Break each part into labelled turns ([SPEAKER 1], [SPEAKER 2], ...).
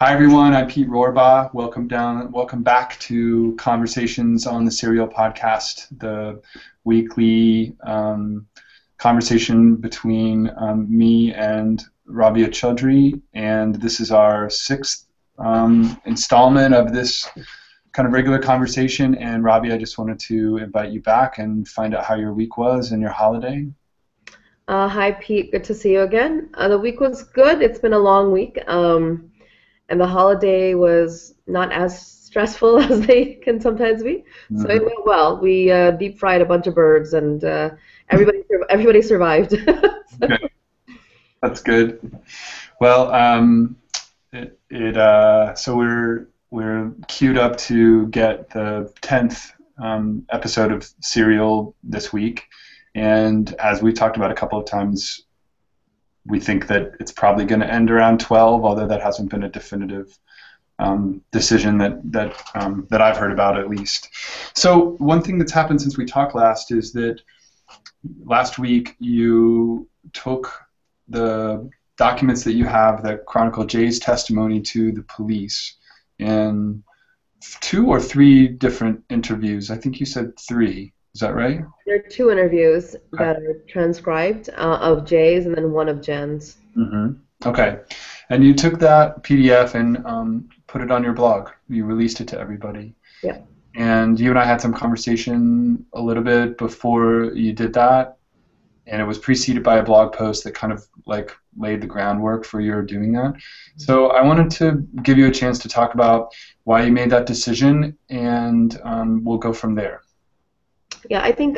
[SPEAKER 1] Hi everyone, I'm Pete Rohrbaugh. Welcome back to Conversations on the Serial Podcast, the weekly conversation between me and Rabia Chaudry, and this is our sixth installment of this kind of regular conversation. And Rabia, I just wanted to invite you back and find out how your week was and your holiday.
[SPEAKER 2] Hi, Pete. Good to see you again. The week was good. It's been a long week, and the holiday was not as stressful as they can sometimes be. So it
[SPEAKER 1] Mhm.
[SPEAKER 2] went well. We deep fried a bunch of birds, and everybody survived.
[SPEAKER 1] Okay, that's good. Well, so we're queued up to get the 10th episode of Serial this week, and as we talked about a couple of times, we think that it's probably going to end around 12, although that hasn't been a definitive decision that I've heard about at least. So one thing that's happened since we talked last is that last week you took the documents that you have that chronicle Jay's testimony to the police in two or three different interviews. I think you said three. Is that right?
[SPEAKER 2] There are two interviews
[SPEAKER 1] Okay.
[SPEAKER 2] that are transcribed of Jay's and then one of Jen's.
[SPEAKER 1] Okay. And you took that PDF and put it on your blog. You released it to everybody.
[SPEAKER 2] Yeah.
[SPEAKER 1] And you and I had some conversation a little bit before you did that, and it was preceded by a blog post that kind of like laid the groundwork for your doing that. So I wanted to give you a chance to talk about why you made that decision, and we'll go from there.
[SPEAKER 2] Yeah, I think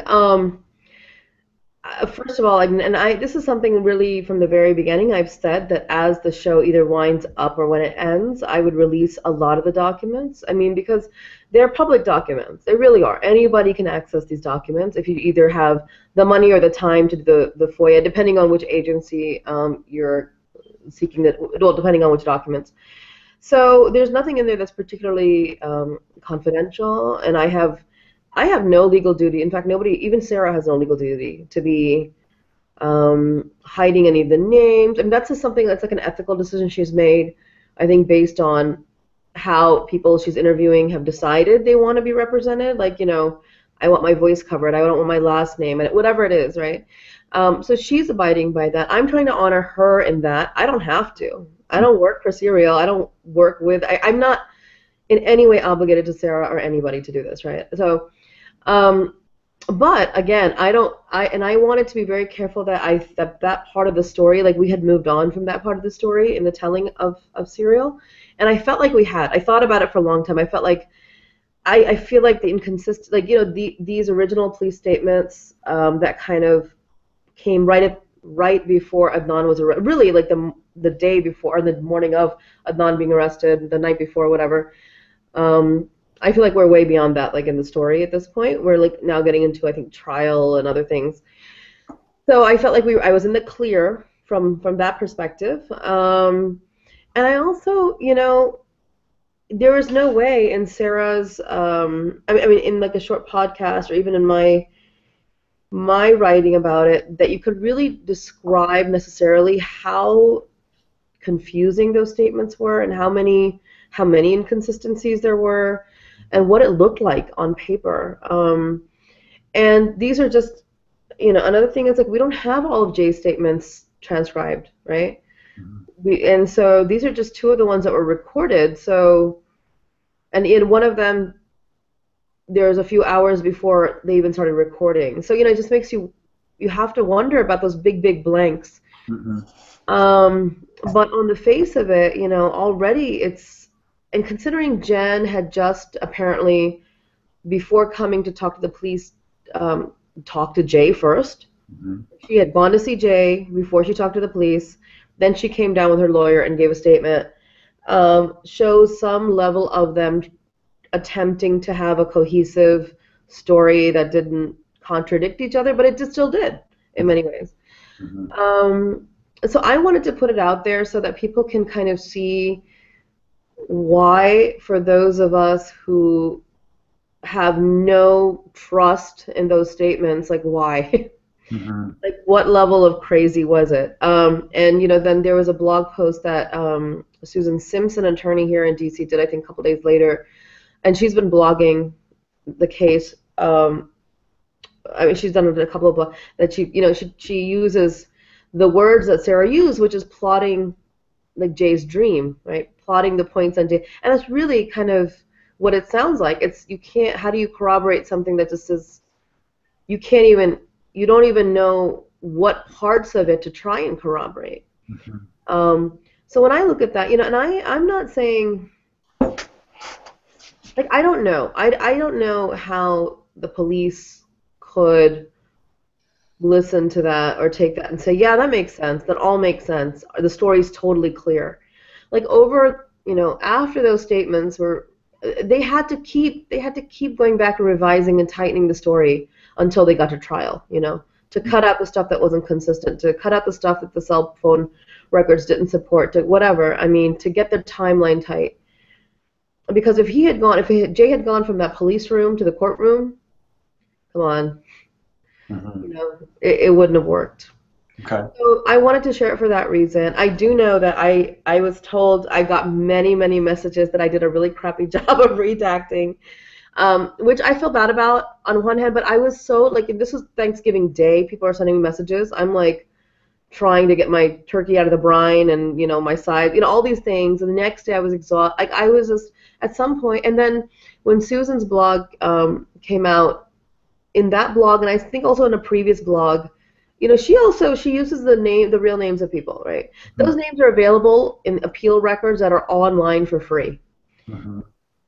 [SPEAKER 2] first of all, this is something really from the very beginning I've said that as the show either winds up or when it ends, I would release a lot of the documents. I mean, because they're public documents. They really are. Anybody can access these documents if you either have the money or the time to do the FOIA, depending on which agency you're seeking it, well, depending on which documents. So there's nothing in there that's particularly confidential, and I have no legal duty. In fact, nobody, even Sarah, has no legal duty to be hiding any of the names. I mean, that's just something that's like an ethical decision she's made, I think, based on how people she's interviewing have decided they want to be represented. Like, I want my voice covered. I don't want my last name, and whatever it is, right? So she's abiding by that. I'm trying to honor her in that. I don't have to. I don't work for Serial. I don't work with. I'm not in any way obligated to Sarah or anybody to do this, right? So. Um, but again, I wanted to be very careful that part of the story, like we had moved on from that part of the story in the telling of Serial, and I felt like we had. I thought about it for a long time. I felt like I feel like the inconsistent, like these original police statements that kind of came right before Adnan was arrested, really like the day before or the morning of Adnan being arrested, the night before, whatever. Um, I feel like we're way beyond that, like in the story at this point. We're like now getting into, I think, trial and other things. So I felt like I was in the clear from that perspective. And I also, there was no way in Sarah's, I mean, in like a short podcast or even in my writing about it, that you could really describe necessarily how confusing those statements were and how many inconsistencies there were and what it looked like on paper. And these are just, another thing is like we don't have all of Jay's statements transcribed, right? And so these are just two of the ones that were recorded. So, and in one of them, there's a few hours before they even started recording. So, it just makes you have to wonder about those big, big blanks.
[SPEAKER 1] Mm-hmm.
[SPEAKER 2] But on the face of it, already and considering Jenn had just apparently, before coming to talk to the police, talked to Jay first.
[SPEAKER 1] Mm-hmm.
[SPEAKER 2] She had gone to see Jay before she talked to the police. Then she came down with her lawyer and gave a statement. Shows some level of them attempting to have a cohesive story that didn't contradict each other, but it just still did in many ways.
[SPEAKER 1] Mm-hmm.
[SPEAKER 2] So I wanted to put it out there so that people can kind of see why, for those of us who have no trust in those statements, like why?
[SPEAKER 1] Mm-hmm.
[SPEAKER 2] Like what level of crazy was it? And then there was a blog post that Susan Simpson, attorney here in DC, did I think a couple days later, and she's been blogging the case. I mean, she's done a couple of blogs that she uses the words that Sarah used, which is plotting like Jay's dream, right? Plotting the points on Jay, and that's really kind of what it sounds like. It's you can't. How do you corroborate something that just is? You can't even. You don't even know what parts of it to try and corroborate. So when I look at that, and I'm not saying like I don't know. I don't know how the police could listen to that or take that and say, yeah, that makes sense. That all makes sense. The story's totally clear. Like after those statements were, they had to keep going back and revising and tightening the story until they got to trial, to cut out the stuff that wasn't consistent, to cut out the stuff that the cell phone records didn't support, to whatever. I mean, to get the timeline tight. Because if Jay had gone from that police room to the courtroom, come on, it wouldn't have worked.
[SPEAKER 1] Okay.
[SPEAKER 2] So I wanted to share it for that reason. I do know that I was told I got many, many messages that I did a really crappy job of redacting, which I feel bad about on one hand, but I was so, like, if this was Thanksgiving Day, people are sending me messages. I'm, like, trying to get my turkey out of the brine and, my side, all these things. And the next day I was exhausted. Like, I was just, at some point, and then when Susan's blog came out, in that blog, and I think also in a previous blog, she uses the real names of people, right? Those names are available in appeal records that are online for free.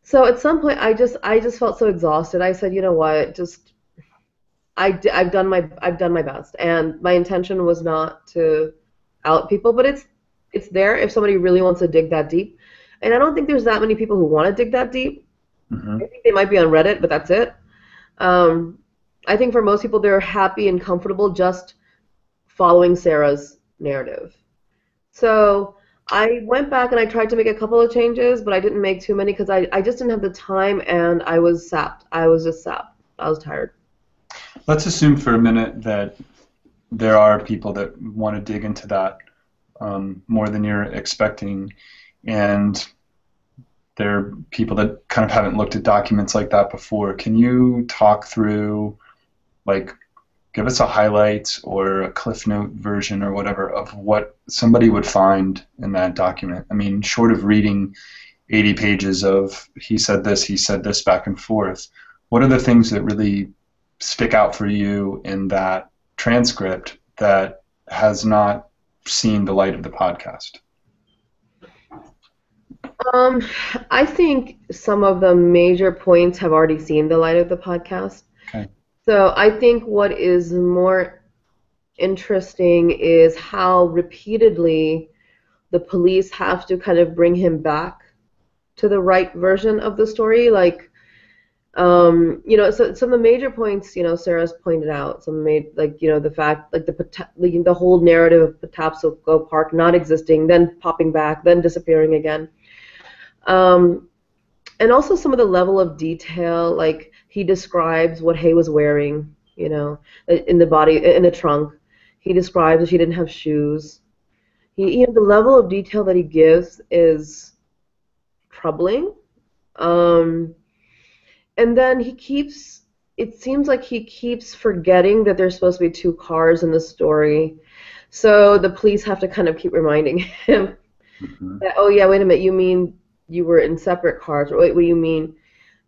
[SPEAKER 2] So at some point, I just felt so exhausted. I said, you know what, I've done my best, and my intention was not to out people, but it's there if somebody really wants to dig that deep, and I don't think there's that many people who want to dig that deep. I think they might be on Reddit, but that's it. I think for most people, they're happy and comfortable just following Sarah's narrative. So I went back and I tried to make a couple of changes, but I didn't make too many because I just didn't have the time, and I was sapped. I was just sapped. I was tired.
[SPEAKER 1] Let's assume for a minute that there are people that want to dig into that more than you're expecting, and there are people that kind of haven't looked at documents like that before. Can you talk through, like, give us a highlight or a Cliff Note version or whatever of what somebody would find in that document? I mean, short of reading 80 pages of he said this back and forth, what are the things that really stick out for you in that transcript that has not seen the light of the podcast?
[SPEAKER 2] I think some of the major points have already seen the light of the podcast.
[SPEAKER 1] Okay.
[SPEAKER 2] So I think what is more interesting is how repeatedly the police have to kind of bring him back to the right version of the story. Like, so some of the major points, Sarah's pointed out. Some the fact, like the whole narrative of Patapsco Park not existing, then popping back, then disappearing again. And also some of the level of detail, like he describes what Hay was wearing, in the trunk. He describes that she didn't have shoes. The level of detail that he gives is troubling. And then it seems like he keeps forgetting that there's supposed to be two cars in the story. So the police have to kind of keep reminding him that, oh yeah, wait a minute, you mean you were in separate cars, or wait, what do you mean?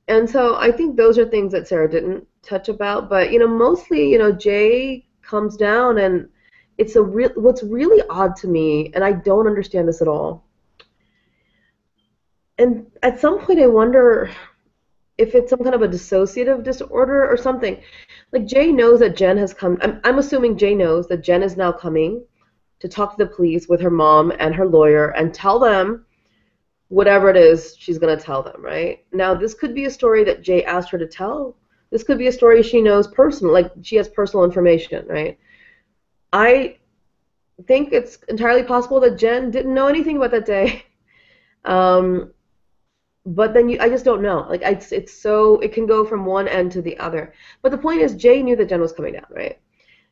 [SPEAKER 2] And so I think those are things that Sarah didn't touch about, but mostly, Jay comes down, and what's really odd to me, and I don't understand this at all. And at some point I wonder if it's some kind of a dissociative disorder or something. Like Jay knows that Jenn has come. I'm assuming Jay knows that Jenn is now coming to talk to the police with her mom and her lawyer and tell them whatever it is she's going to tell them, right? Now, this could be a story that Jay asked her to tell. This could be a story she knows personally, like she has personal information, right? I think it's entirely possible that Jenn didn't know anything about that day. But then I just don't know. Like it can go from one end to the other. But the point is, Jay knew that Jenn was coming down, right?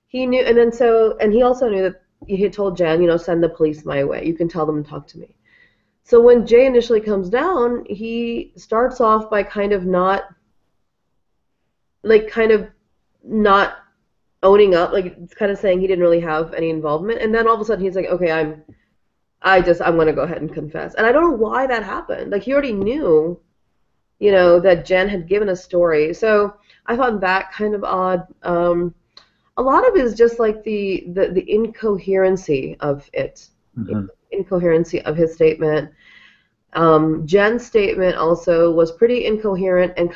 [SPEAKER 2] He knew, and he also knew that he had told Jenn, send the police my way. You can tell them to talk to me. So when Jay initially comes down, he starts off by kind of not owning up, like kind of saying he didn't really have any involvement, and then all of a sudden he's like, okay, I'm gonna go ahead and confess, and I don't know why that happened. Like he already knew, that Jenn had given a story, so I found that kind of odd. A lot of it is just like the incoherency of it,
[SPEAKER 1] Mm-hmm.
[SPEAKER 2] incoherency of his statement. Jen's statement also was pretty incoherent and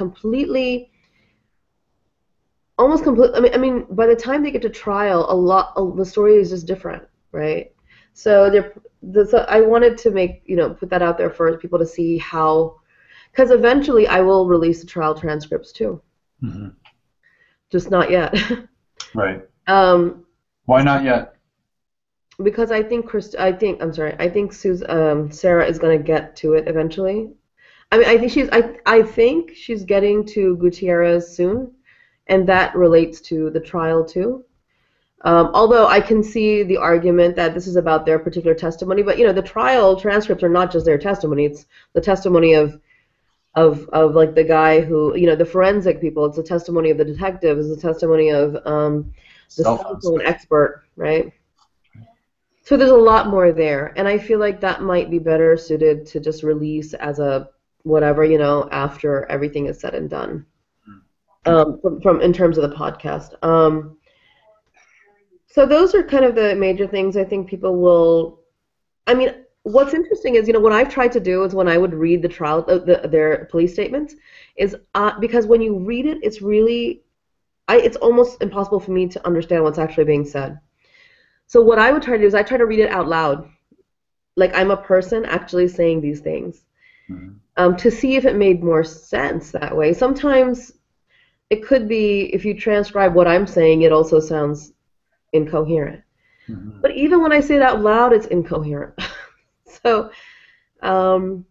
[SPEAKER 2] almost complete. I mean, by the time they get to trial, the story is just different, right? So so I wanted to put that out there for people to see how, because eventually I will release the trial transcripts too,
[SPEAKER 1] Mm-hmm.
[SPEAKER 2] just not yet.
[SPEAKER 1] Right.
[SPEAKER 2] um,
[SPEAKER 1] Why not yet?
[SPEAKER 2] because I think Sarah is gonna get to it eventually. I mean, I think she's getting to Gutierrez soon, and that relates to the trial too. Although I can see the argument that this is about their particular testimony, but the trial transcripts are not just their testimony; it's the testimony of like the guy who, the forensic people. It's the testimony of the detective. It's the testimony of the
[SPEAKER 1] Cell
[SPEAKER 2] cell
[SPEAKER 1] phone
[SPEAKER 2] phone
[SPEAKER 1] stuff.
[SPEAKER 2] expert, right? So there's a lot more there, and I feel like that might be better suited to just release as a whatever, after everything is said and done.
[SPEAKER 1] Okay.
[SPEAKER 2] From in terms of the podcast. So those are kind of the major things I think people will. I mean, what's interesting is, what I've tried to do is when I would read the trial, their police statements, is because when you read it, it's almost impossible for me to understand what's actually being said. So what I would try to do is I try to read it out loud, like I'm a person actually saying these things,
[SPEAKER 1] Mm-hmm.
[SPEAKER 2] to see if it made more sense that way. Sometimes it could be if you transcribe what I'm saying, it also sounds incoherent.
[SPEAKER 1] Mm-hmm.
[SPEAKER 2] But even when I say it out loud, it's incoherent. So um,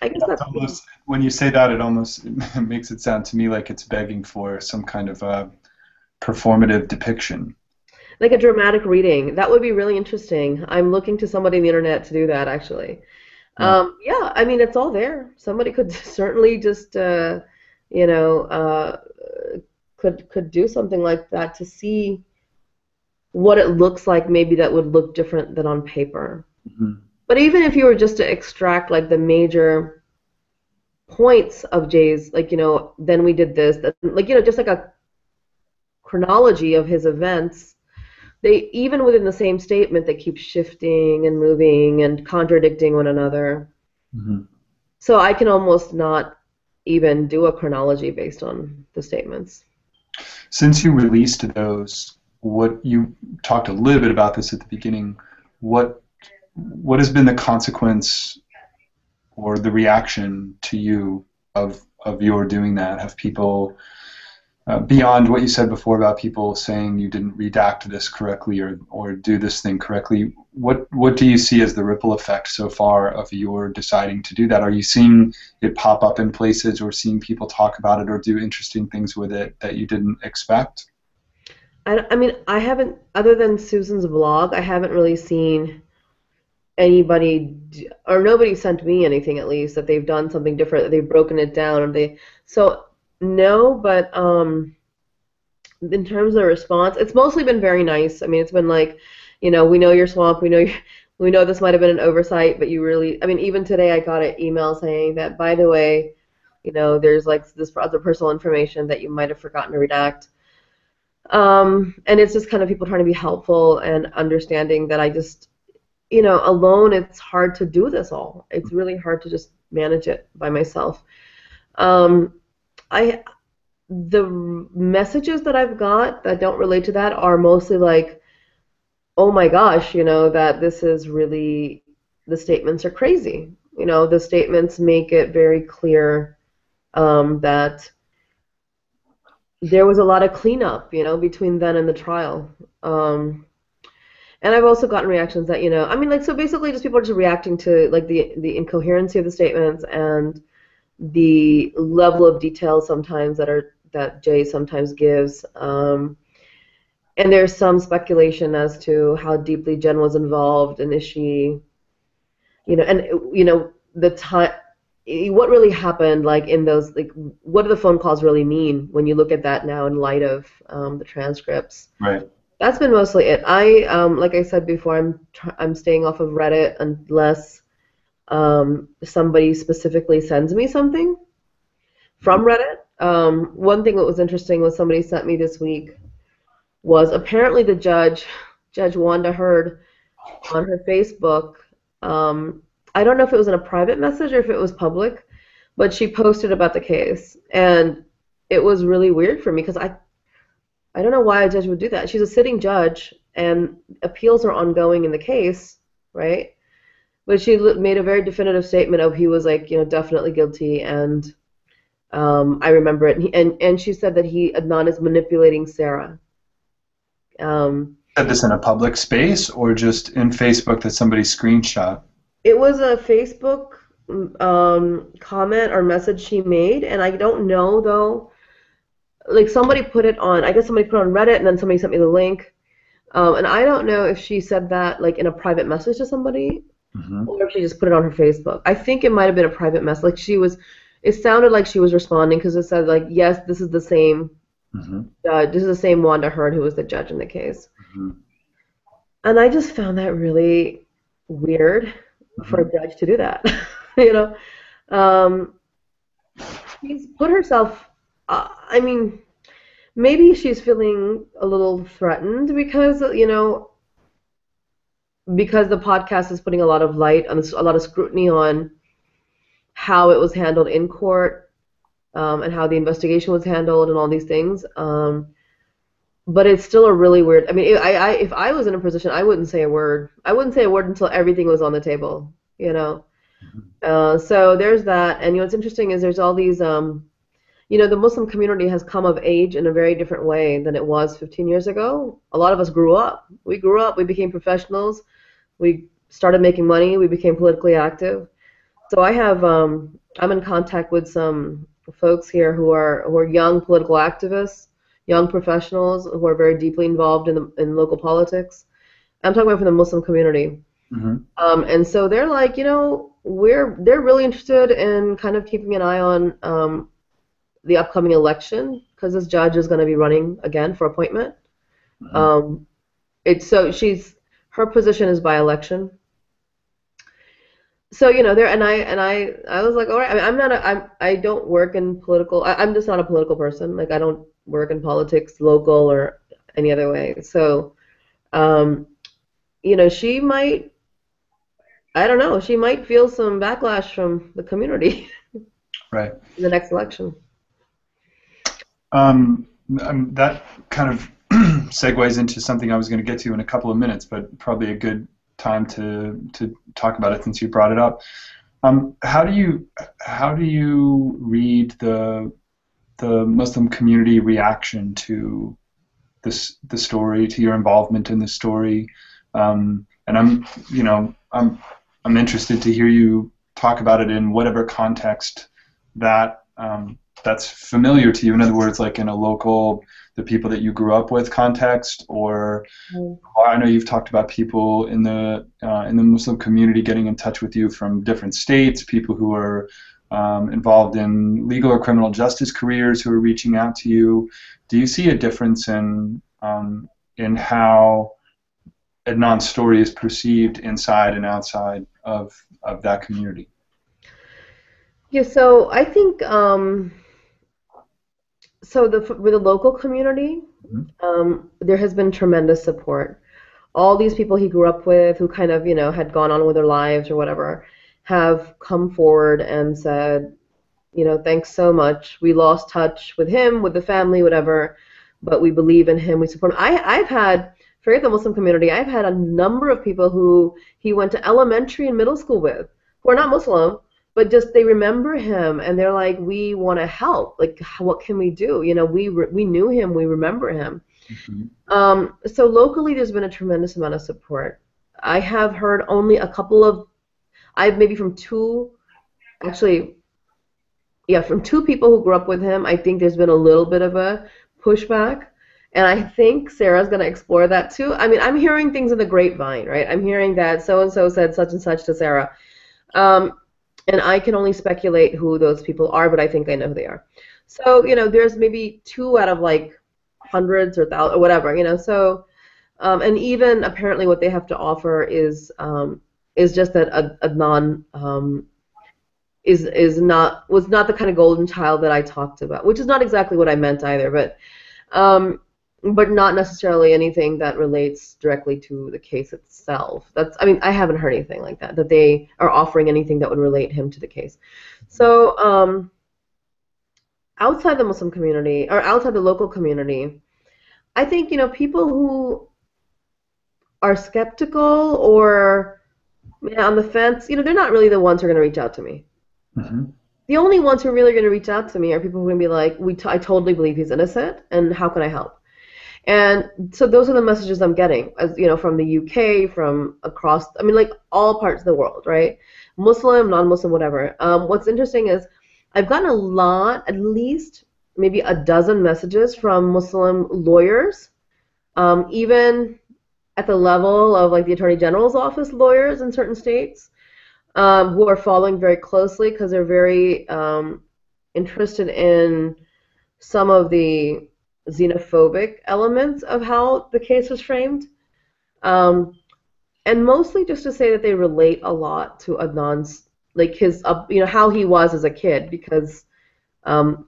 [SPEAKER 2] I guess
[SPEAKER 1] Yeah, it's
[SPEAKER 2] that's
[SPEAKER 1] almost when you say that, it almost makes it sound to me like it's begging for some kind of performative depiction.
[SPEAKER 2] like a dramatic reading. That would be really interesting. I'm looking to somebody on the internet to do that, actually.
[SPEAKER 1] Yeah.
[SPEAKER 2] Yeah, I mean, it's all there. Somebody could certainly just, you know, could do something like that to see what it looks like. Maybe that would look different than on paper.
[SPEAKER 1] Mm-hmm.
[SPEAKER 2] But even if you were just to extract like the major points of Jay's, like, then we did this, that, like, just like a chronology of his events, they even within the same statement they keep shifting and moving and contradicting one another.
[SPEAKER 1] Mm-hmm.
[SPEAKER 2] So I can almost not even do a chronology based on the statements.
[SPEAKER 1] Since you released those, what you talked a little bit about this at the beginning, what what has been the consequence or the reaction to you of your doing that? Have people beyond what you said before about people saying you didn't redact this correctly or do this thing correctly, what do you see as the ripple effect so far of your deciding to do that? Are you seeing it pop up in places or seeing people talk about it or do interesting things with it that you didn't expect?
[SPEAKER 2] I mean, I haven't, other than Susan's blog, I haven't really seen anybody, or nobody sent me anything at least, that they've done something different, that they've broken it down, or so no, but in terms of the response, it's mostly been very nice. I mean, it's been like, we know your swamp, we know this might have been an oversight, but you really, I mean, even today I got an email saying that, by the way, there's like this other personal information that you might have forgotten to redact. And it's just kind of people trying to be helpful and understanding that I just, alone it's hard to do this all. It's really hard to just manage it by myself. Um, I the messages that I've got that don't relate to that are mostly like, oh my gosh, that this is really, the statements are crazy. The statements make it very clear that there was a lot of cleanup, between then and the trial. And I've also gotten reactions that, I mean, like, so basically just people are just reacting to like the incoherency of the statements and the level of detail sometimes that Jay sometimes gives. And there's some speculation as to how deeply Jenn was involved, and is she, and the time, what really happened, like in those, like what do the phone calls really mean when you look at that now in light of the transcripts?
[SPEAKER 1] Right.
[SPEAKER 2] That's been mostly it. Like I said before, I'm staying off of Reddit unless somebody specifically sends me something from Reddit. One thing that was interesting was somebody sent me this week was apparently the Judge Wanda Hurd, on her Facebook. I don't know if it was in a private message or if it was public, but she posted about the case, and it was really weird for me because I don't know why a judge would do that. She's a sitting judge, and appeals are ongoing in the case, right? But she made a very definitive statement of he was like, definitely guilty, and I remember it. And she said that Adnan is manipulating Sarah.
[SPEAKER 1] Said this in a public space or just in Facebook that somebody screenshot?
[SPEAKER 2] It was a Facebook comment or message she made, and I don't know though. Like somebody put it on, I guess somebody put it on Reddit, and then somebody sent me the link. And I don't know if she said that like in a private message to somebody, or if she just put it on her Facebook. I think it might have been a private message. Like it sounded like she was responding because it said like, yes, this is the same. This is the same Wanda Hurd who was the judge in the case. And I just found that really weird for a judge to do that. She's put herself. I mean, maybe she's feeling a little threatened because the podcast is putting a lot of light on this, a lot of scrutiny on how it was handled in court, and how the investigation was handled and all these things. But it's still a really weird. I mean, if I was in a position, I wouldn't say a word. I wouldn't say a word until everything was on the table. So there's that. And what's interesting is there's all these. The Muslim community has come of age in a very different way than it was 15 years ago. A lot of us grew up. We grew up. We became professionals. We started making money. We became politically active. So I'm in contact with some folks here who are young political activists, young professionals who are very deeply involved in local politics. I'm talking about from the Muslim community. And so they're like, they're really interested in kind of keeping an eye on the upcoming election because this judge is going to be running again for appointment. Her position is by election. So there, and I was like, all right. I mean, I don't work in political. I'm just not a political person. Like I don't work in politics, local or any other way. So, she might. I don't know. She might feel some backlash from the community.
[SPEAKER 1] Right.
[SPEAKER 2] In the next election.
[SPEAKER 1] That kind of segues into something I was going to get to in a couple of minutes, but probably a good time to talk about it since you brought it up. How do you read the Muslim community reaction to the story, to your involvement in the story? And I'm interested to hear you talk about it in whatever context that's familiar to you. In other words, like in a local, the people that you grew up with context, or I know you've talked about people in the Muslim community getting in touch with you from different states, people who are involved in legal or criminal justice careers who are reaching out to you. Do you see a difference in how Adnan's story is perceived inside and outside of that community?
[SPEAKER 2] Yeah, so I think with the local community, there has been tremendous support. All these people he grew up with, who kind of had gone on with their lives or whatever, have come forward and said, thanks so much. We lost touch with him, with the family, whatever, but we believe in him. We support him. I've had, forget the Muslim community, I've had a number of people who he went to elementary and middle school with, who are not Muslim, but just they remember him and they're like, we want to help. Like, what can we do? We knew him, we remember him. So locally, there's been a tremendous amount of support. I have heard only a couple of, maybe from two people who grew up with him. I think there's been a little bit of a pushback. And I think Sarah's going to explore that too. I mean, I'm hearing things in the grapevine, right? I'm hearing that so-and-so said such and such to Sarah. Um, and I can only speculate who those people are, but I think I know who they are. So, there's maybe two out of like hundreds or thousands or whatever, So, and even apparently what they have to offer is just that a non is not was not the kind of golden child that I talked about, which is not exactly what I meant either, um, but not necessarily anything that relates directly to the case itself. I mean, I haven't heard anything like that they are offering anything that would relate him to the case. So, outside the Muslim community or outside the local community, I think, people who are skeptical or on the fence, they're not really the ones who are going to reach out to me.
[SPEAKER 1] Mm-hmm.
[SPEAKER 2] The only ones who are really going to reach out to me are people who are going to be like, I totally believe he's innocent, and how can I help? And so those are the messages I'm getting, as from the UK, from across, I mean, like all parts of the world, right? Muslim, non-Muslim, whatever. What's interesting is I've gotten a lot, at least maybe a dozen messages from Muslim lawyers, even at the level of like the Attorney General's office lawyers in certain states, who are following very closely because they're very interested in some of the xenophobic elements of how the case was framed, and mostly just to say that they relate a lot to Adnan's, like his, how he was as a kid, because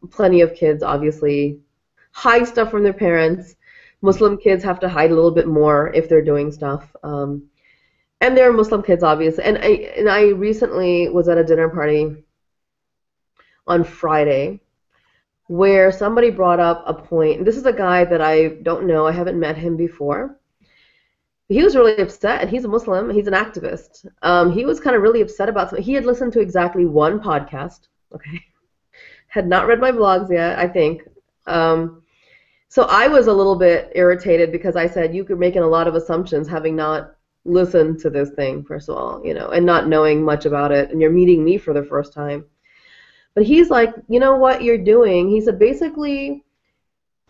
[SPEAKER 2] plenty of kids obviously hide stuff from their parents. Muslim kids have to hide a little bit more if they're doing stuff. And there are Muslim kids, obviously. And I recently was at a dinner party on Friday where somebody brought up a point. And this is a guy that I don't know. I haven't met him before. He was really upset, and he's a Muslim. He's an activist. He was kind of really upset about something. He had listened to exactly one podcast. Okay, had not read my blogs yet, I think. So I was a little bit irritated because I said, you're making a lot of assumptions having not listened to this thing, first of all, and not knowing much about it, and you're meeting me for the first time. But he's like, you know what you're doing? He said, basically,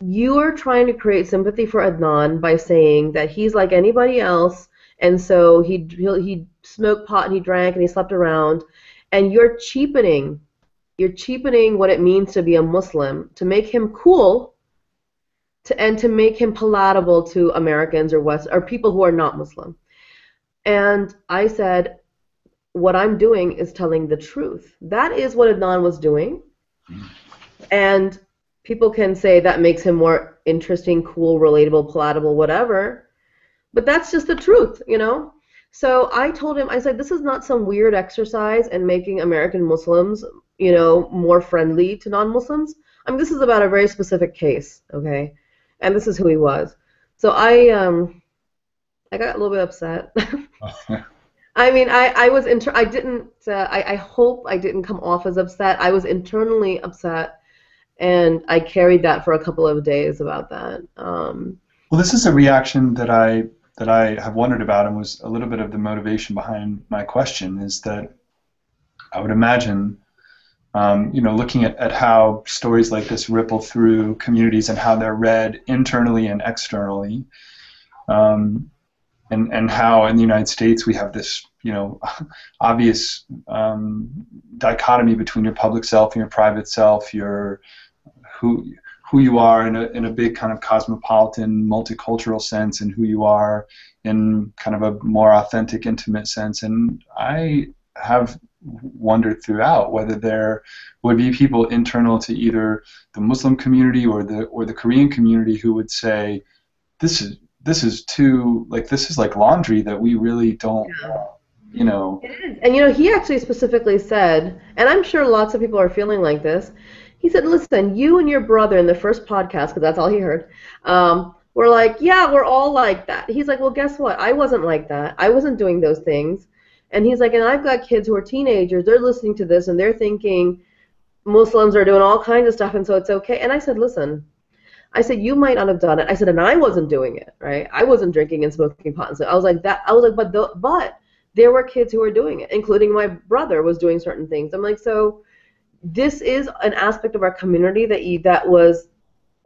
[SPEAKER 2] you are trying to create sympathy for Adnan by saying that he's like anybody else, and so he smoked pot and he drank and he slept around, and you're cheapening what it means to be a Muslim to make him cool, and to make him palatable to Americans or people who are not Muslim. And I said, what I'm doing is telling the truth. That is what Adnan was doing. And people can say that makes him more interesting, cool, relatable, palatable, whatever. But that's just the truth, So I told him, I said, this is not some weird exercise in making American Muslims, more friendly to non-Muslims. I mean, this is about a very specific case, okay? And this is who he was. So I got a little bit upset. I mean, I was I didn't. I hope I didn't come off as upset. I was internally upset, and I carried that for a couple of days about that.
[SPEAKER 1] Well, this is a reaction that I have wondered about, and was a little bit of the motivation behind my question. Is that I would imagine, looking at how stories like this ripple through communities and how they're read internally and externally, and how in the United States we have this, obvious dichotomy between your public self and your private self, your who you are in a big kind of cosmopolitan, multicultural sense, and who you are in kind of a more authentic, intimate sense. And I have wondered throughout whether there would be people internal to either the Muslim community or the Korean community who would say, this is too, like, this is like laundry that we really don't,
[SPEAKER 2] It is. And he actually specifically said, and I'm sure lots of people are feeling like this, he said, listen, you and your brother in the first podcast, because that's all he heard, were like, yeah, we're all like that. He's like, well, guess what? I wasn't like that. I wasn't doing those things. And he's like, and I've got kids who are teenagers. They're listening to this, and they're thinking Muslims are doing all kinds of stuff, and so it's okay. And I said, listen, I said, you might not have done it. I said, and I wasn't doing it, right? I wasn't drinking and smoking pot and stuff. I was like, but there were kids who were doing it, including my brother was doing certain things. I'm like, so this is an aspect of our community that was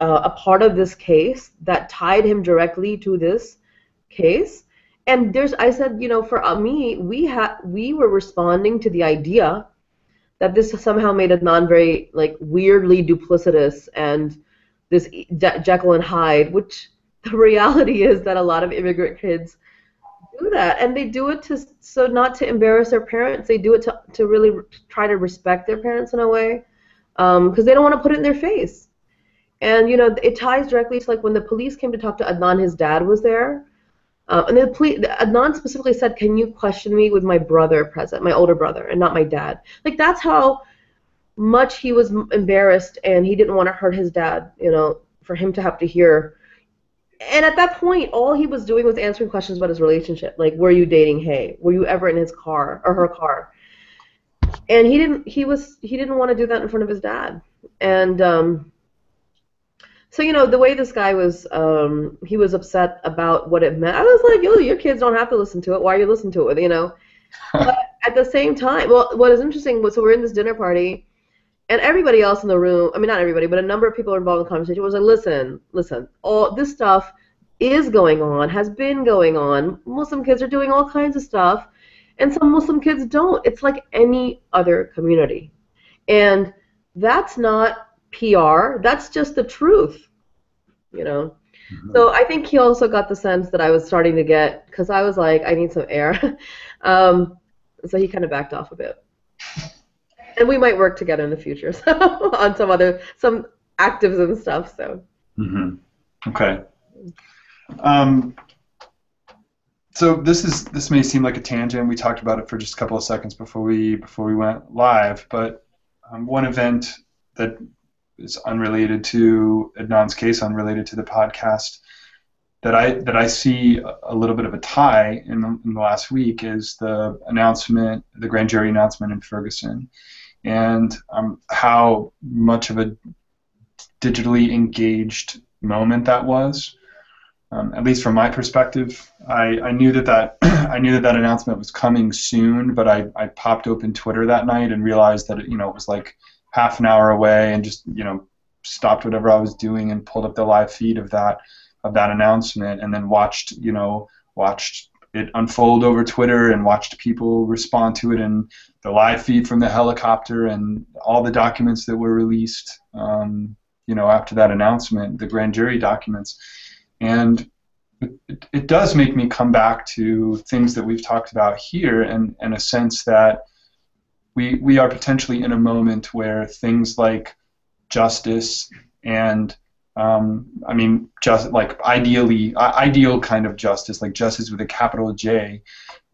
[SPEAKER 2] a part of this case that tied him directly to this case. and I said, for me, we were responding to the idea that this somehow made Adnan very like weirdly duplicitous and this Jekyll and Hyde, which the reality is that a lot of immigrant kids do that, and they do it to so not to embarrass their parents. They do it to really try to respect their parents in a way, because they don't want to put it in their face. And it ties directly to like when the police came to talk to Adnan, his dad was there. And Adnan specifically said, "Can you question me with my brother present, my older brother, and not my dad?" Like that's how much he was embarrassed, and he didn't want to hurt his dad. For him to have to hear. And at that point, all he was doing was answering questions about his relationship, like, "Were you dating Hay? Were you ever in his car or her car?" And he didn't. He didn't want to do that in front of his dad. And so the way this guy was, he was upset about what it meant. I was like, "Yo, your kids don't have to listen to it. Why are you listening to it?" But at the same time, well, what is interesting was, so we're in this dinner party, and everybody else in the room, I mean, not everybody, but a number of people involved in the conversation was like, listen, all this stuff is going on, has been going on. Muslim kids are doing all kinds of stuff, and some Muslim kids don't. It's like any other community. And that's not PR, that's just the truth,
[SPEAKER 1] Mm-hmm.
[SPEAKER 2] So I think he also got the sense that I was starting to get, because I was like, I need some air. So he kind of backed off a bit. And we might work together in the future, so on some activism stuff. So.
[SPEAKER 1] Mm-hmm. Okay. So this may seem like a tangent. We talked about it for just a couple of seconds before we went live, but one event that is unrelated to Adnan's case, unrelated to the podcast, that I see a little bit of a tie in the last week is the grand jury announcement in Ferguson. And how much of a digitally engaged moment that was. At least from my perspective, I knew that I knew that announcement was coming soon, but I popped open Twitter that night and realized that it was like half an hour away, and just stopped whatever I was doing and pulled up the live feed of that announcement, and then watched it unfold over Twitter and watched people respond to it, and the live feed from the helicopter and all the documents that were released after that announcement, the grand jury documents. And it does make me come back to things that we've talked about here, and a sense that we are potentially in a moment where things like justice and just like ideal kind of justice, like justice with a capital J,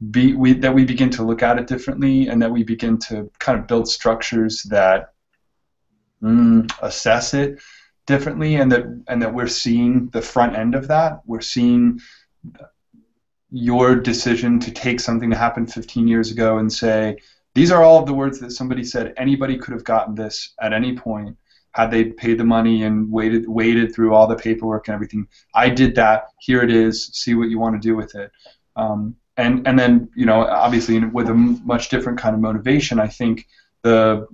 [SPEAKER 1] that we begin to look at it differently, and that we begin to kind of build structures that assess it differently, and that we're seeing the front end of that. We're seeing your decision to take something that happened 15 years ago and say, these are all of the words that somebody said. Anybody could have gotten this at any point had they paid the money and waited through all the paperwork and everything. I did that. Here it is. See what you want to do with it. And then obviously with a much different kind of motivation, I think the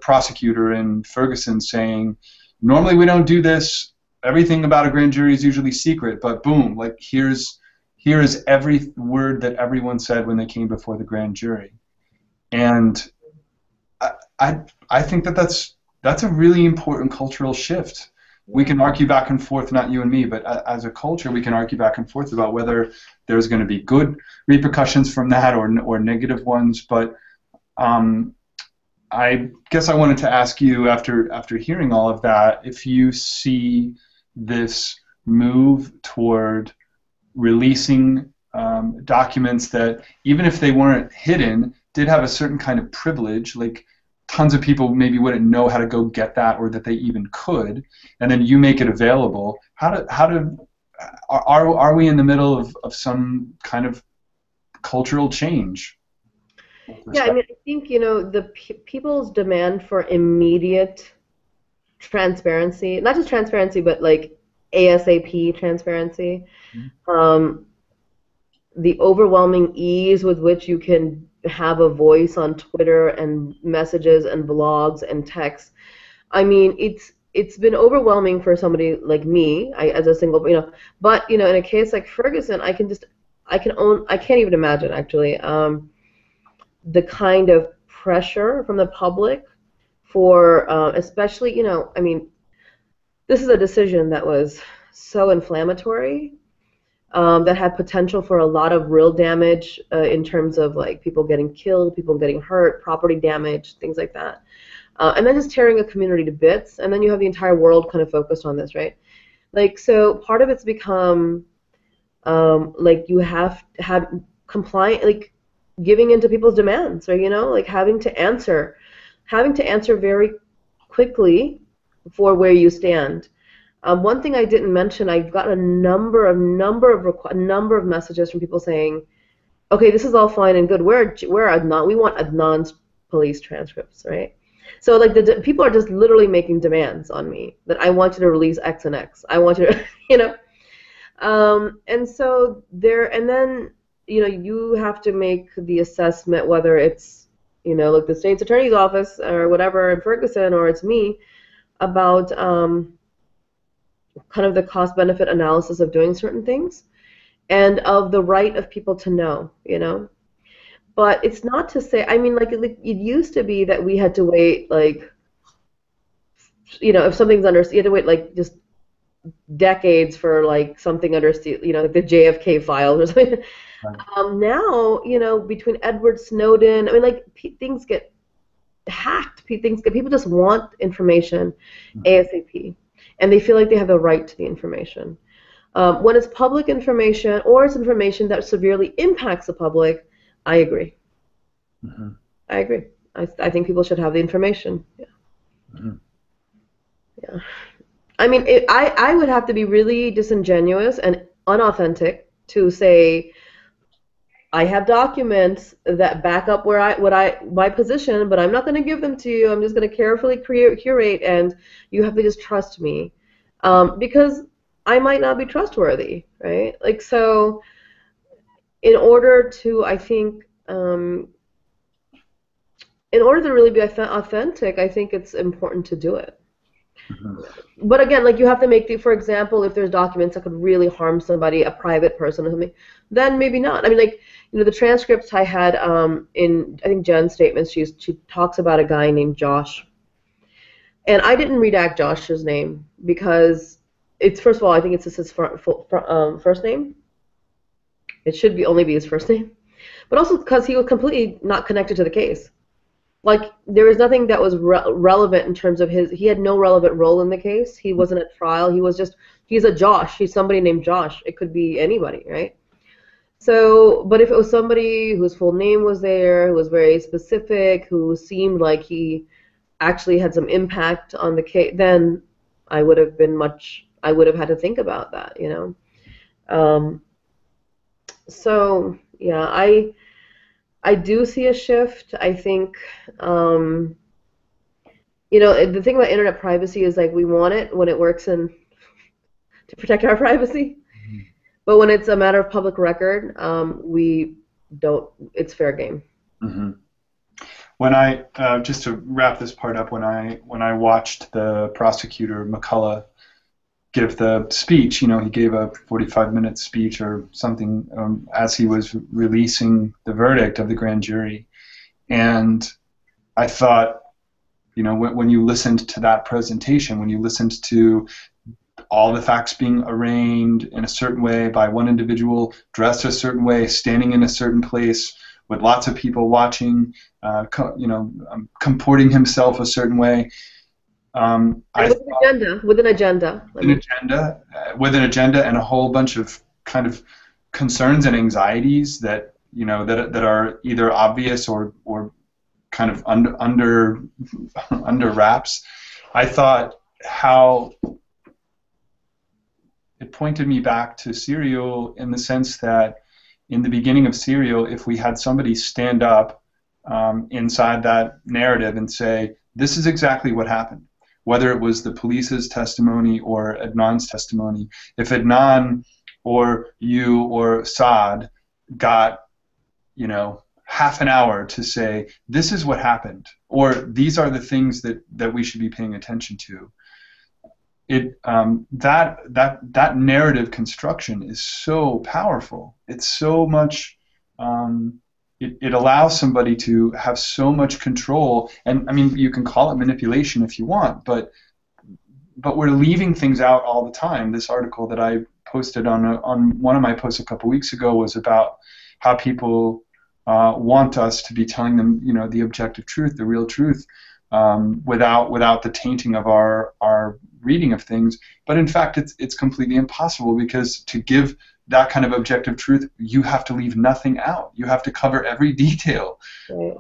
[SPEAKER 1] prosecutor in Ferguson saying, normally we don't do this. Everything about a grand jury is usually secret, but boom, like here is every word that everyone said when they came before the grand jury. And I think that's a really important cultural shift. We can argue back and forth, not you and me, but as a culture, we can argue back and forth about whether there's going to be good repercussions from that or negative ones. But I guess I wanted to ask you, after hearing all of that, if you see this move toward releasing documents that, even if they weren't hidden, did have a certain kind of privilege, like tons of people maybe wouldn't know how to go get that, or that they even could, and then you make it available. Are we in the middle of some kind of cultural change?
[SPEAKER 2] Yeah, I mean, I think the people's demand for immediate transparency, not just transparency, but like ASAP transparency, the overwhelming ease with which you can have a voice on Twitter and messages and blogs and texts. I mean, it's been overwhelming for somebody like me, as a single, but in a case like Ferguson, I can just I can't even imagine actually the kind of pressure from the public for especially, I mean, this is a decision that was so inflammatory, that had potential for a lot of real damage in terms of like people getting killed, people getting hurt, property damage, things like that. And then just tearing a community to bits, and then you have the entire world kind of focused on this, right? Like, so part of it's become like you have to have compliant, like giving into people's demands, right? Like having to answer very quickly for where you stand. One thing I didn't mention, I've gotten a number of messages from people saying, "Okay, this is all fine and good. We're Adnan. We want Adnan's police transcripts, right?" So like people are just literally making demands on me that I want you to release X and X. I want you to, and so and then you have to make the assessment whether it's like the state's attorney's office or whatever in Ferguson, or it's me about kind of the cost benefit analysis of doing certain things and of the right of people to know. But it's not to say, I mean, like it used to be that we had to wait, like, if something's under, you had to wait like just decades for like something under, like the JFK files or something.
[SPEAKER 1] Right.
[SPEAKER 2] Now, between Edward Snowden, I mean, like things get hacked. People just want information ASAP, and they feel like they have the right to the information. When it's public information or it's information that severely impacts the public, I agree.
[SPEAKER 1] Mm-hmm.
[SPEAKER 2] I agree. I think people should have the information. Yeah.
[SPEAKER 1] Mm-hmm.
[SPEAKER 2] Yeah. I mean, I would have to be really disingenuous and unauthentic to say I have documents that back up my position, but I'm not going to give them to you. I'm just going to carefully curate, and you have to just trust me, because I might not be trustworthy, right? Like, so in order to, I think, in order to really be authentic, I think it's important to do it.
[SPEAKER 1] Mm-hmm.
[SPEAKER 2] But again, like you have to make for example, if there's documents that could really harm somebody, a private person or something, then maybe not. I mean, like, the transcripts I had in, I think, Jenn's statements, she talks about a guy named Josh. And I didn't redact Josh's name because it's, first of all, I think it's just his first name. It should only be his first name. But also because he was completely not connected to the case. Like, there was nothing that was relevant in terms of he had no relevant role in the case. He wasn't at trial. He's a Josh. He's somebody named Josh. It could be anybody, right? So, but if it was somebody whose full name was there, who was very specific, who seemed like he actually had some impact on the case, then I would have had to think about that, So, yeah, I do see a shift. I think, the thing about internet privacy is, like, we want it when it works to protect our privacy.
[SPEAKER 1] Mm-hmm.
[SPEAKER 2] But when it's a matter of public record, we don't. It's fair game.
[SPEAKER 1] Mm-hmm. When I just to wrap this part up, when I watched the prosecutor McCullough give the speech, he gave a 45-minute speech or something as he was releasing the verdict of the grand jury, and I thought, when you listened to that presentation, when you listened to all the facts being arraigned in a certain way by one individual, dressed a certain way, standing in a certain place with lots of people watching, comporting himself a certain way.
[SPEAKER 2] With an agenda,
[SPEAKER 1] with an agenda, and a whole bunch of kind of concerns and anxieties that that are either obvious or kind of under wraps. I thought how it pointed me back to Serial in the sense that in the beginning of Serial, if we had somebody stand up inside that narrative and say, this is exactly what happened, whether it was the police's testimony or Adnan's testimony, if Adnan or you or Saad got, half an hour to say, this is what happened, or these are the things that we should be paying attention to, that narrative construction is so powerful. It's so much. It allows somebody to have so much control, and I mean, you can call it manipulation if you want, but we're leaving things out all the time. This article that I posted on one of my posts a couple weeks ago was about how people want us to be telling them, the objective truth, the real truth, without the tainting of our reading of things. But in fact, it's completely impossible, because to give that kind of objective truth, you have to leave nothing out. You have to cover every detail,
[SPEAKER 2] Right.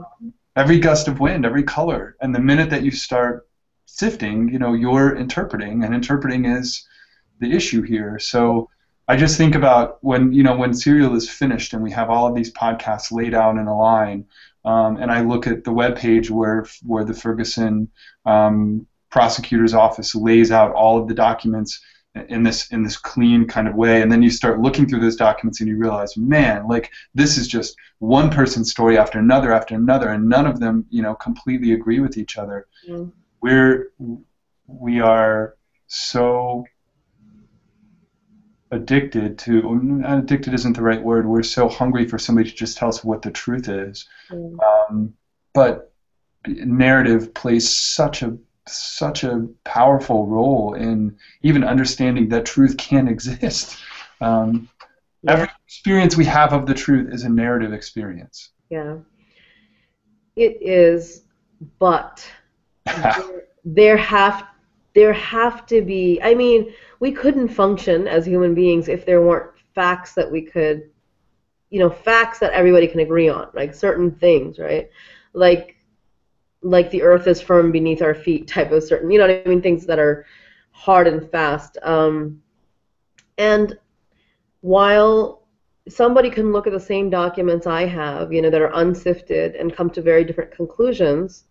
[SPEAKER 1] every gust of wind, every color. And the minute that you start sifting, you're interpreting, and interpreting is the issue here. So I just think about when Serial is finished and we have all of these podcasts laid out in a line, and I look at the webpage where the Ferguson prosecutor's office lays out all of the documents in this clean kind of way, and then you start looking through those documents and you realize, man, like, this is just one person's story after another, and none of them completely agree with each other.
[SPEAKER 2] Mm.
[SPEAKER 1] We are so addicted isn't the right word. We're so hungry for somebody to just tell us what the truth is. But narrative plays such a powerful role in even understanding that truth can exist. Every experience we have of the truth is a narrative experience.
[SPEAKER 2] Yeah, it is, but there have to be. I mean, we couldn't function as human beings if there weren't facts that we could, facts that everybody can agree on, like certain things, right? Like the earth is firm beneath our feet type of certain, you know what I mean, things that are hard and fast. And while somebody can look at the same documents I have, that are unsifted, and come to very different conclusions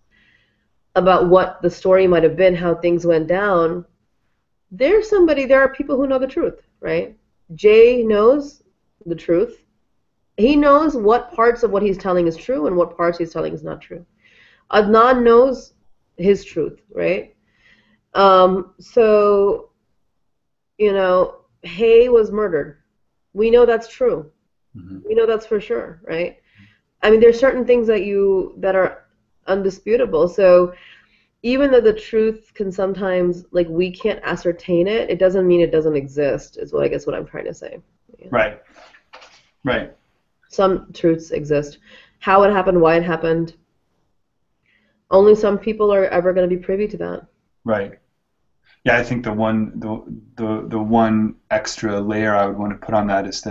[SPEAKER 2] about what the story might have been, how things went down, there are people who know the truth, right? Jay knows the truth. He knows what parts of what he's telling is true and what parts he's telling is not true. Adnan knows his truth, right? So, Hay was murdered. We know that's true. Mm-hmm. We know that's for sure, right? I mean, there's certain things that are undisputable. So even though the truth can sometimes, like, we can't ascertain it, it doesn't mean it doesn't exist, is what I'm trying to say.
[SPEAKER 1] Yeah. Right.
[SPEAKER 2] Some truths exist. How it happened, why it happened, only some people are ever going to be privy to that.
[SPEAKER 1] Right. Yeah, I think the one extra layer I would want to put on that is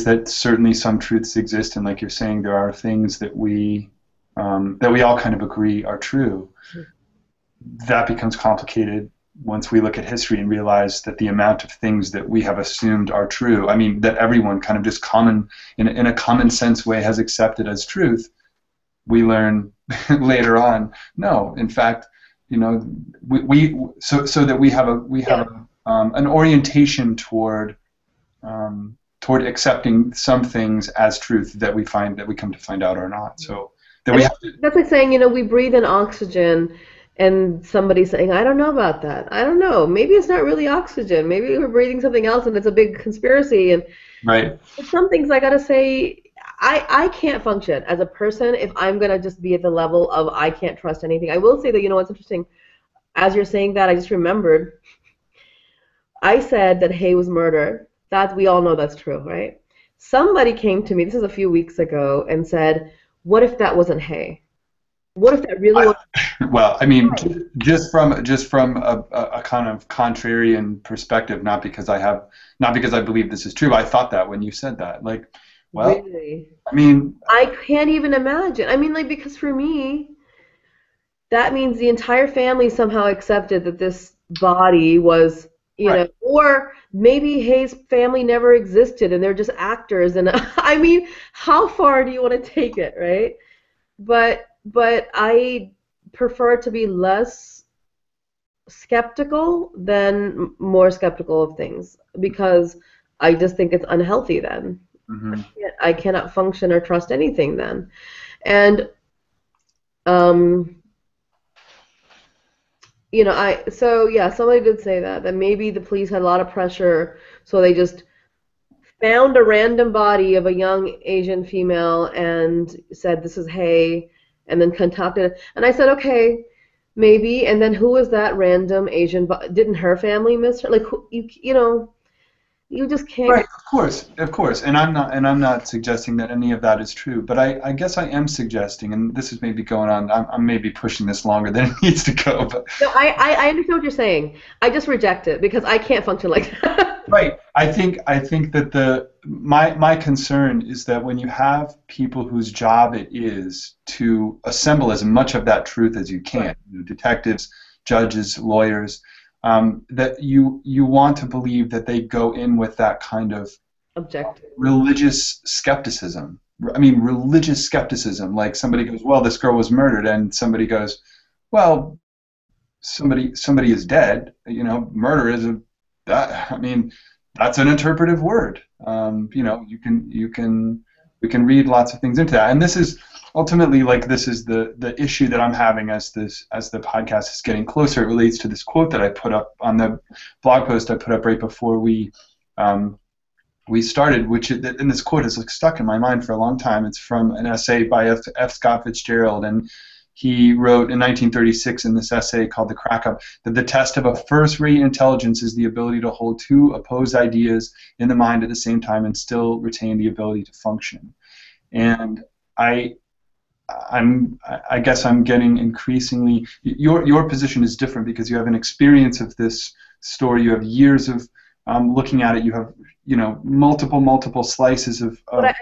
[SPEAKER 1] that certainly some truths exist, and like you're saying, there are things that we all kind of agree are true. That becomes complicated once we look at history and realize that the amount of things that we have assumed are true, I mean, that everyone kind of just in a common sense way has accepted as truth, we learn later on, no, in fact, so that we have an orientation toward accepting some things as truth that we come to find out are not. So
[SPEAKER 2] that's like saying, we breathe in oxygen, and somebody's saying, I don't know about that. I don't know. Maybe it's not really oxygen. Maybe we're breathing something else, and it's a big conspiracy. And
[SPEAKER 1] right.
[SPEAKER 2] Some things I gotta say, I can't function as a person if I'm gonna just be at the level of I can't trust anything. I will say that, what's interesting, as you're saying that, I just remembered, I said that Hay was murdered. That we all know that's true, right? Somebody came to me, this is a few weeks ago, and said, what if that wasn't Hay? What if that really was?
[SPEAKER 1] Well, I mean, just from a kind of contrarian perspective, not because I believe this is true. I thought that when you said that, like, well,
[SPEAKER 2] really?
[SPEAKER 1] I mean,
[SPEAKER 2] I can't even imagine. I mean, like, because for me, that means the entire family somehow accepted that this body was, or maybe Hay's family never existed and they're just actors. And I mean, how far do you want to take it, right? But I prefer to be less skeptical than more skeptical of things, because I just think it's unhealthy then. Mm-hmm. I cannot function or trust anything then. And so yeah, somebody did say that maybe the police had a lot of pressure, so they just found a random body of a young Asian female and said, "This is Hay," and then contacted. And I said, "Okay, maybe." And then who was that random Asian? Didn't her family miss her? Like, you just can't.
[SPEAKER 1] Right, of course, and I'm not suggesting that any of that is true, but I guess I am suggesting, and this is maybe going on. I'm maybe pushing this longer than it needs to go, but
[SPEAKER 2] No, I understand what you're saying. I just reject it because I can't function like that.
[SPEAKER 1] right. I think that my concern is that when you have people whose job it is to assemble as much of that truth as you
[SPEAKER 2] Right.
[SPEAKER 1] can, detectives, judges, lawyers, that you want to believe that they go in with that kind of
[SPEAKER 2] Objective.
[SPEAKER 1] religious skepticism. I mean, religious skepticism. Like somebody goes, "Well, this girl was murdered," and somebody goes, "Well, somebody is dead. Murder is a that. I mean, that's an interpretive word. We can read lots of things into that, and this is ultimately like this is the issue that I'm having as the podcast is getting closer. It relates to this quote that I put up on the blog post I put up right before we started, and this quote has stuck in my mind for a long time. It's from an essay by F. Scott Fitzgerald, and he wrote in 1936 in this essay called The Crack-Up that the test of a first-rate intelligence is the ability to hold two opposed ideas in the mind at the same time and still retain the ability to function. And I, I guess I'm getting increasingly. Your position is different because you have an experience of this story. You have years of looking at it. You have multiple slices
[SPEAKER 2] But
[SPEAKER 1] of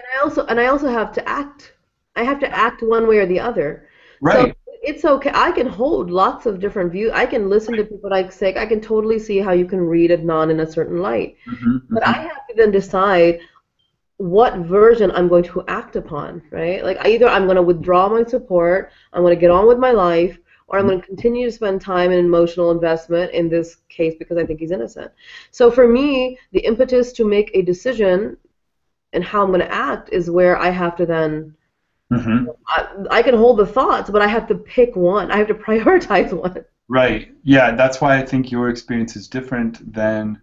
[SPEAKER 2] I also have to act. I have to act one way or the other. So
[SPEAKER 1] right.
[SPEAKER 2] it's okay. I can hold lots of different views. I can listen to people like say, I can totally see how you can read Adnan in a certain light.
[SPEAKER 1] Hmm.
[SPEAKER 2] But
[SPEAKER 1] Hmm.
[SPEAKER 2] I have to then decide what version I'm going to act upon, right? Like either I'm going to withdraw my support, I'm going to get on with my life, or I'm going to continue to spend time and emotional investment in this case because I think he's innocent. So for me, the impetus to make a decision and how I'm going to act is where I have to then
[SPEAKER 1] Hmm.
[SPEAKER 2] I can hold the thoughts, but I have to pick one. I have to prioritize one.
[SPEAKER 1] Right. Yeah, that's why I think your experience is different than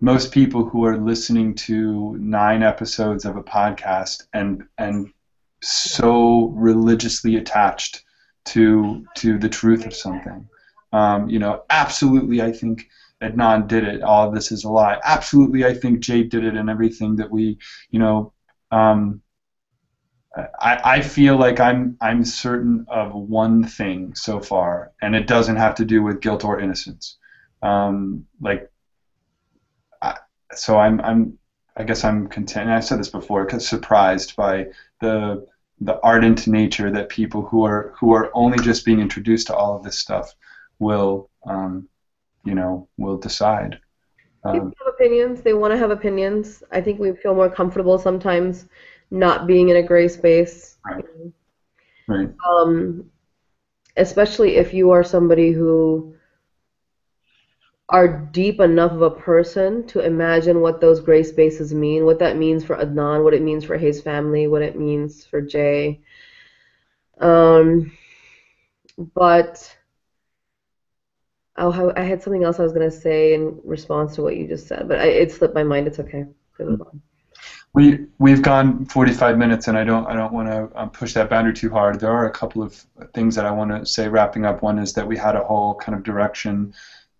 [SPEAKER 1] most people who are listening to 9 episodes of a podcast and so religiously attached to the truth of something. Absolutely, I think Adnan did it. All of this is a lie. Absolutely, I think Jade did it, and everything that we, you know, um, I feel like I'm certain of one thing so far, and it doesn't have to do with guilt or innocence. Like, so I guess I'm content. And I said this before, 'cause surprised by the the ardent nature that people who are only just being introduced to all of this stuff will will decide.
[SPEAKER 2] People
[SPEAKER 1] Um,
[SPEAKER 2] have opinions. They want to have opinions. I think we feel more comfortable sometimes not being in a gray space.
[SPEAKER 1] right, right,
[SPEAKER 2] Um, Especially if you are somebody who are deep enough of a person to imagine what those gray spaces mean, what that means for Adnan, what it means for his family, what it means for Jay. Um, but I had something else I was going to say in response to what you just said, but it slipped my mind. It's okay. We move on.
[SPEAKER 1] we've gone 45 minutes, and I don't want to push that boundary too hard. There are a couple of things that I want to say wrapping up. One is that we had a whole kind of direction,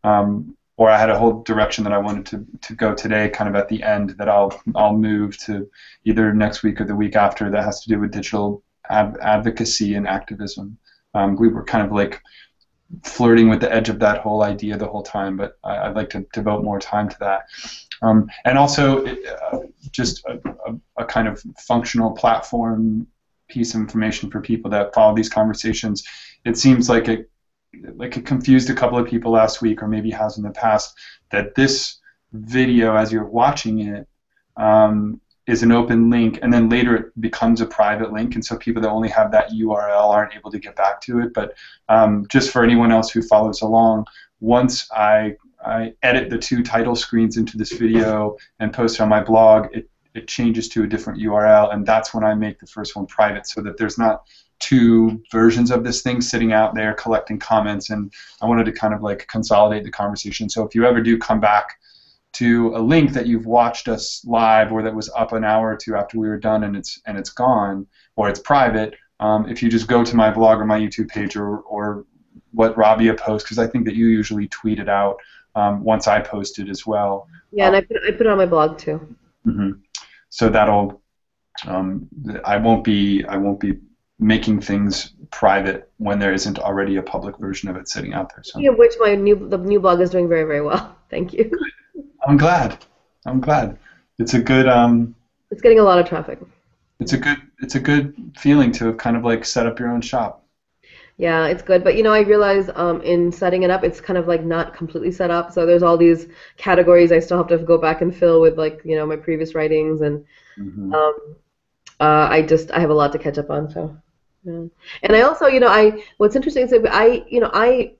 [SPEAKER 1] or I had a whole direction that I wanted to go today, kind of at the end, that I'll move to either next week or the week after. That has to do with digital advocacy and activism. We were kind of like flirting with the edge of that whole idea the whole time, but I'd like to devote more time to that. And also, just a kind of functional platform piece of information for people that follow these conversations. It seems like it confused a couple of people last week, or maybe has in the past, that this video, as you're watching it, is an open link, and then later it becomes a private link, and so people that only have that URL aren't able to get back to it. But just for anyone else who follows along, once I edit the two title screens into this video and post it on my blog, it changes to a different URL, and that's when I make the first one private, so that there's not two versions of this thing sitting out there collecting comments. And I wanted to kind of like consolidate the conversation. So if you ever do come back to a link that you've watched us live, or that was up an hour or two after we were done, and it's gone, or it's private, if you just go to my blog or my YouTube page, or what Rabia posts, because I think that you usually tweet it out once I post it as well.
[SPEAKER 2] Yeah, and I put it on my blog too.
[SPEAKER 1] Mm-hmm. So that'll I won't be making things private when there isn't already a public version of it sitting out there. So.
[SPEAKER 2] Speaking of which, the new blog is doing very, very well. Thank you.
[SPEAKER 1] I'm glad. It's a good.
[SPEAKER 2] It's getting a lot of traffic.
[SPEAKER 1] It's a good feeling to have kind of like set up your own shop.
[SPEAKER 2] Yeah, it's good. But I realize in setting it up, it's kind of like not completely set up. So there's all these categories I still have to go back and fill with, like, my previous writings, and
[SPEAKER 1] Mm-hmm.
[SPEAKER 2] I have a lot to catch up on. So, yeah. And I also, what's interesting is that I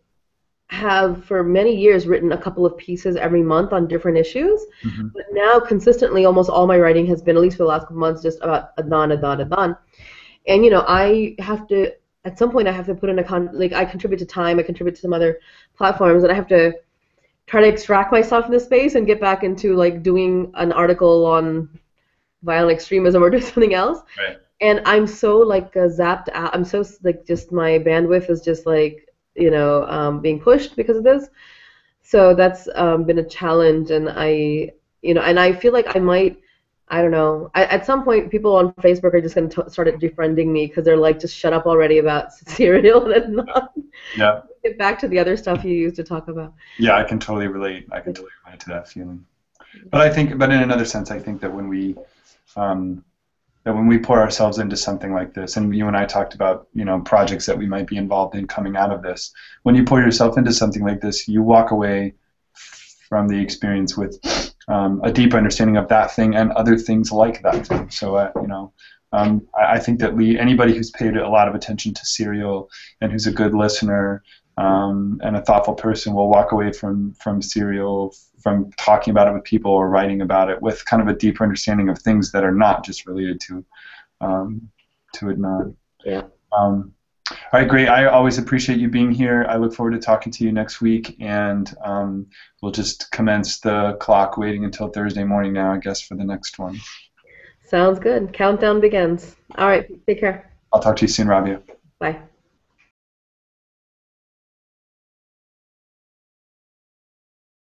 [SPEAKER 2] have for many years written a couple of pieces every month on different issues,
[SPEAKER 1] Mm-hmm.
[SPEAKER 2] but now consistently almost all my writing has been, at least for the last couple months, just about a done. And I have to, at some point I have to put in I contribute to Time, I contribute to some other platforms, and I have to try to extract myself from this space and get back into like doing an article on violent extremism or do something else.
[SPEAKER 1] Right.
[SPEAKER 2] And I'm so like zapped out. I'm so like, just my bandwidth is just like being pushed because of this. So that's been a challenge, and I feel like I don't know. At some point, people on Facebook are just going to start defriending me because they're like, just shut up already about Serial and not get back to the other stuff you used to talk about.
[SPEAKER 1] Yeah, I can totally relate. To that feeling. But in another sense, I think that when we pour ourselves into something like this, and you and I talked about, projects that we might be involved in coming out of this, when you pour yourself into something like this, you walk away from the experience with a deep understanding of that thing and other things like that thing. So, I think that anybody who's paid a lot of attention to Serial and who's a good listener and a thoughtful person will walk away from Serial, from talking about it with people or writing about it, with kind of a deeper understanding of things that are not just related to Adnan.
[SPEAKER 2] Yeah.
[SPEAKER 1] All right, great. I always appreciate you being here. I look forward to talking to you next week, and we'll just commence the clock waiting until Thursday morning now, I guess, for the next one.
[SPEAKER 2] Sounds good. Countdown begins. All right, take care.
[SPEAKER 1] I'll talk to you soon, Rabia.
[SPEAKER 2] Bye.